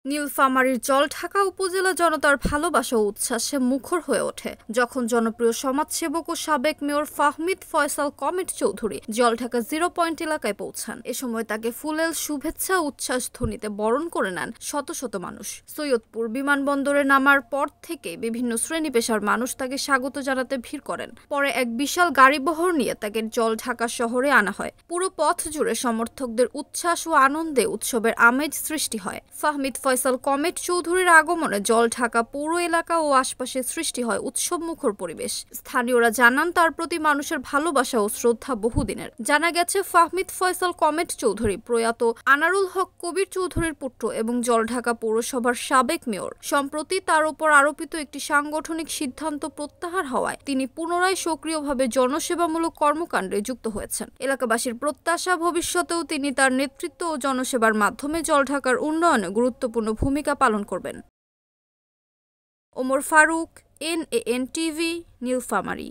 নীলফামারীর জলঢাকা উপজেলা জনতার ভালোবাসা ও উচ্ছ্বাসে মুখর হয়ে ওঠে যখন জনপ্রিয় সমাজসেবক ও সাবেক mayor Fahmid Faisal commit Chowdhury Jaldhaka 0 point এলাকায় পৌঁছান। এ সময় তাকে ফুলেল শুভেচ্ছা উচ্ছ্বাস ধ্বনিতে বরণ করে নেন শত শত মানুষ। সৈয়দপুর বিমানবন্দরে নামার পর থেকে বিভিন্ন শ্রেণী পেশার মানুষ তাকে স্বাগত জানাতে ভিড় করেন। পরে এক বিশাল গাড়িবহর নিয়ে তাকে জলঢাকা শহরে আনা হয়। পুরো পথ জুড়ে সমর্থকদের উচ্ছ্বাস ও আনন্দে উৎসবের আমেজ সৃষ্টি হয়। ফাহমিদ ফয়সাল কমিট চৌধুরীর আগমনে জলঢাকা পৌর এলাকা ও আশপাশে সৃষ্টি হয় উৎসবমুখর পরিবেশ। স্থানীয়রা জানান তার প্রতি মানুষের ভালোবাসা ও শ্রদ্ধা বহুদিনের। জানা গেছে ফাহমিদ ফয়সাল কমিট চৌধুরী প্রয়াত আনারুল হক কবির চৌধুরীর পুত্র এবং জলঢাকা পৌরসভার সাবেক মেয়র। সম্প্রতি তার উপর আরোপিত একটি সাংগঠনিক সিদ্ধান্ত প্রত্যাহার হওয়ায় তিনি পুনরায় সক্রিয়ভাবে জনসেবামূলক কর্মকাণ্ডে যুক্ত হয়েছেন। এলাকাবাসীর প্রত্যাশা ভবিষ্যতেও তিনি তার নেতৃত্ব ও জনসেবার মাধ্যমে জলঢাকার উন্নয়নে গুরুত্বপূর্ণ ভূমিকা পালন করবেন। Omar Faruk, NAN TV, Nilphamari.